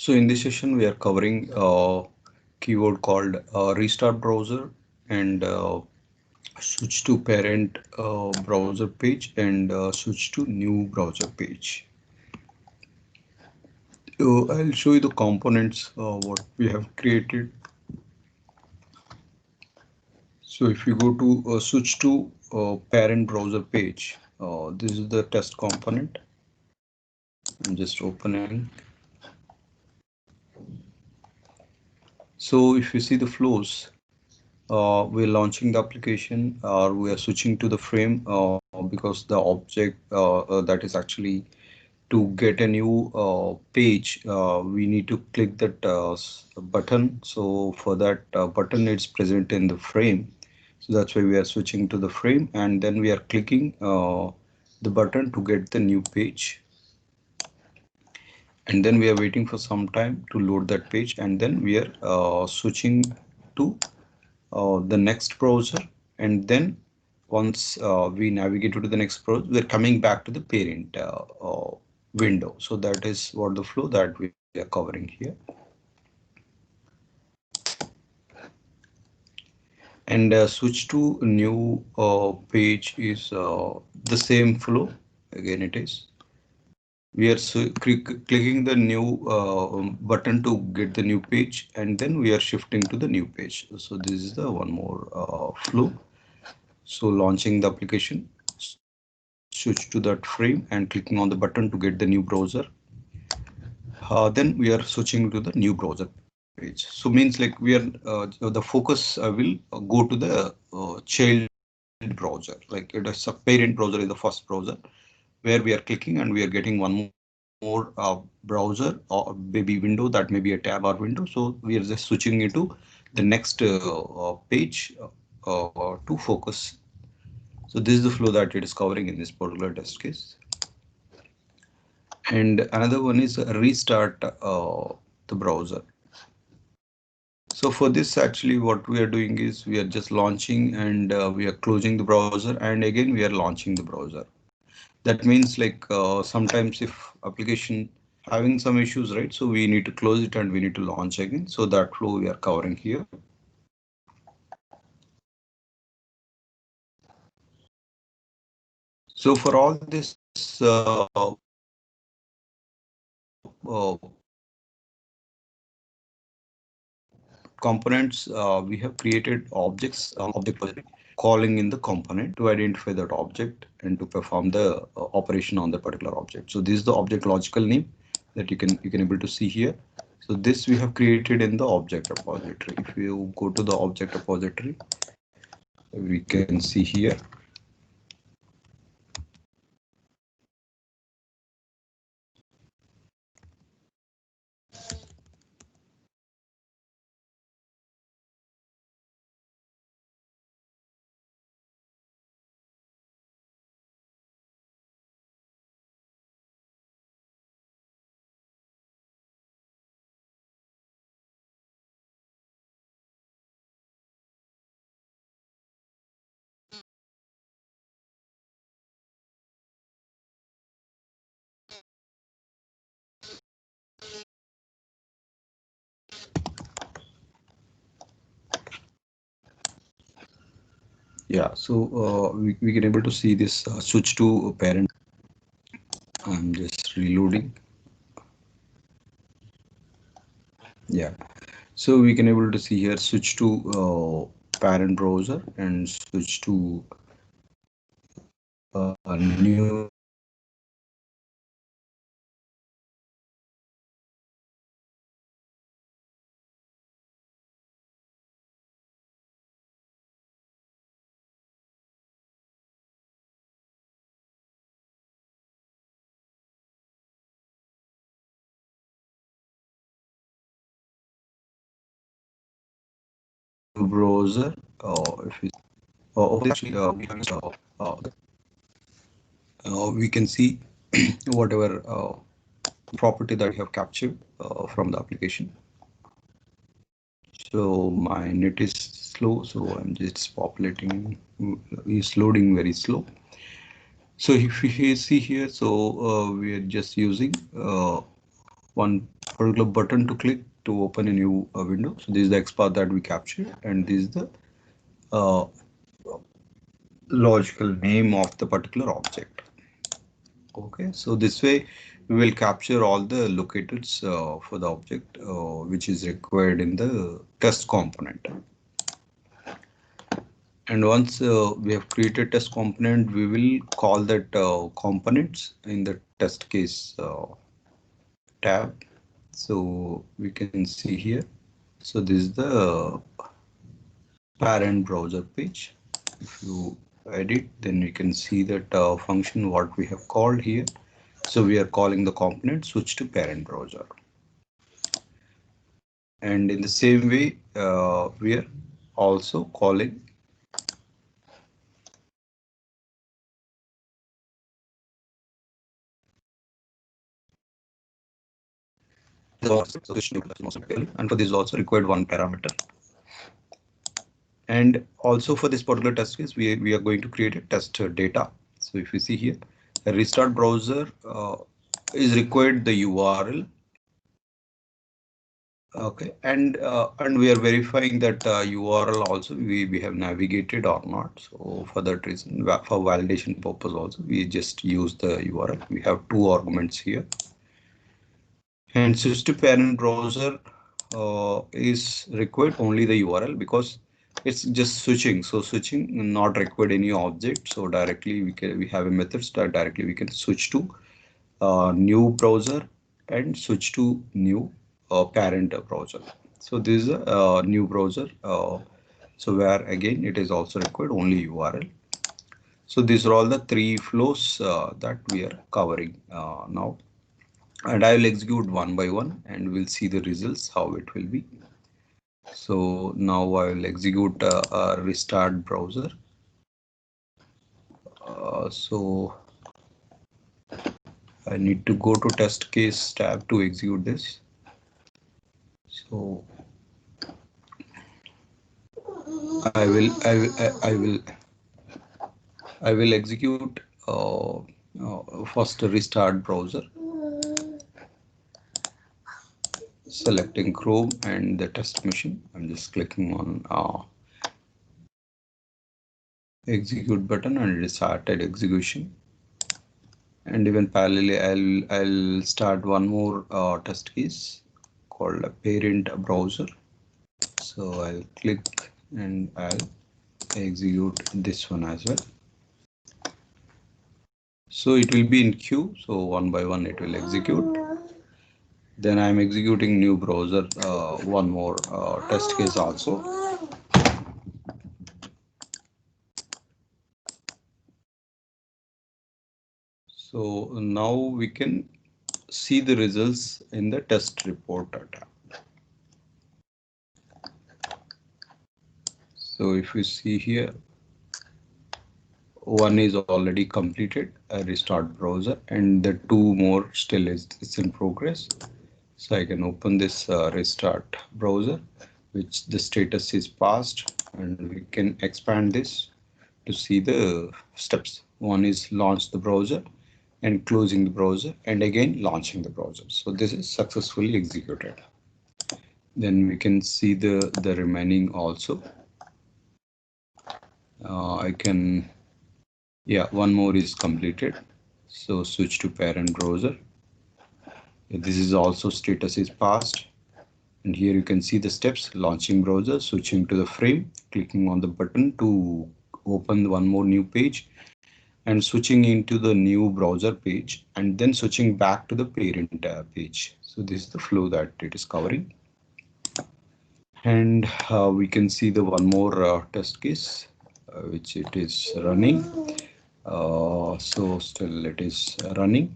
So in this session, we are covering a keyword called restart browser and switch to parent browser page and switch to new browser page. I'll show you the components what we have created. So if you go to switch to parent browser page, this is the test component. I'm just opening. So if you see the flows, we're launching the application or we are switching to the frame because the object that is actually to get a new page, we need to click that button. So for that button, it's present in the frame. So that's why we are switching to the frame, and then we are clicking the button to get the new page. And then we are waiting for some time to load that page, and then we are switching to the next browser, and then once we navigate to the next browser, we're coming back to the parent window. So that is what the flow that we are covering here. And switch to new page is the same flow. Again, it is. We are clicking the new button to get the new page, and then we are shifting to the new page. So this is the one more flow. So launching the application, switch to that frame and clicking on the button to get the new browser. Then we are switching to the new browser page. So means like we are the focus will go to the child browser, like it is a parent browser is the first browser where we are clicking and we are getting one more browser or maybe window, that may be a tab or window. So we are just switching into the next page to focus. So this is the flow that it is covering in this particular test case. And another one is restart the browser. So for this, actually what we are doing is we are just launching and we are closing the browser, and again we are launching the browser. That means like sometimes if application having some issues, right? So we need to close it and we need to launch again. So that flow we are covering here. So for all this components, we have created objects, object calling in the component to identify that object and to perform the operation on the particular object. So this is the object logical name that you can able to see here. So this we have created in the object repository. If you go to the object repository, we can see here. Yeah, so we can able to see this switch to parent. I'm just reloading. Yeah, so we can able to see here switch to parent browser and switch to a new browser. If we actually we have we can see whatever property that we have captured from the application. So my net is slow, so I'm just populating. It's loading very slow. So if you see here, so we are just using one particular button to click to open a new window. So this is the XPath that we captured, and this is the uh, logical name of the particular object. Okay, so this way we will capture all the locators for the object which is required in the test component. And once we have created test component, we will call that components in the test case tab. So we can see here. So this is the parent browser page. If you edit, then we can see that function what we have called here. So we are calling the component switch to parent browser. And in the same way, we are also calling and for this also required one parameter. And also for this particular test case, we are going to create a test data. So if you see here, a restart browser is required the URL. Okay, and we are verifying that URL also we have navigated or not. So for that reason, for validation purpose also, we just use the URL. We have two arguments here. And switch to parent browser is required only the URL because it's just switching. So switching not required any object. So directly we have a method that directly we can switch to new browser and switch to new parent browser. So this is a new browser. So where again it is also required only URL. So these are all the three flows that we are covering now. And I will execute one by one and we'll see the results how it will be. So now I will execute a restart browser. So I need to go to test case tab to execute this. So I will execute first restart browser, selecting Chrome and the test machine. I'm just clicking on execute button and it started execution. And even parallelly, I'll start one more test case called a parent browser. So I'll click and I'll execute this one as well. So it will be in queue. So one by one it will execute. Then I'm executing new browser, one more test case also. So now we can see the results in the test report tab. So if you see here, one is already completed, a restart browser, and the two more still is in progress. So I can open this restart browser, which the status is passed, and we can expand this to see the steps. One is launch the browser and closing the browser and again launching the browser. So this is successfully executed. Then we can see the remaining also. I can, yeah, one more is completed. So switch to parent browser. This is also status is passed. And here you can see the steps: launching browser, switching to the frame, clicking on the button to open one more new page, and switching into the new browser page, and then switching back to the parent page. So this is the flow that it is covering. And we can see the one more test case which it is running. So still it is running.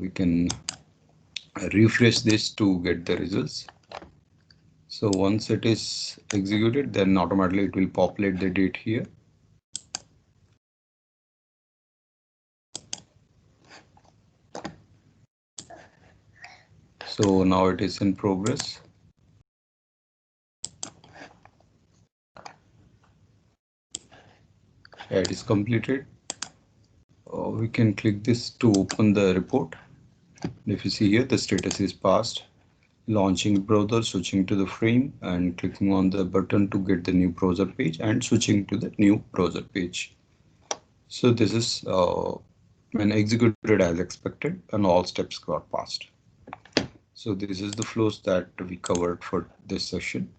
We can refresh this to get the results. So once it is executed, then automatically it will populate the date here. So now it is in progress. It is completed. We can click this to open the report. If you see here, the status is passed. Launching browser, switching to the frame and clicking on the button to get the new browser page and switching to the new browser page. So this is when executed as expected and all steps got passed. So this is the flows that we covered for this session.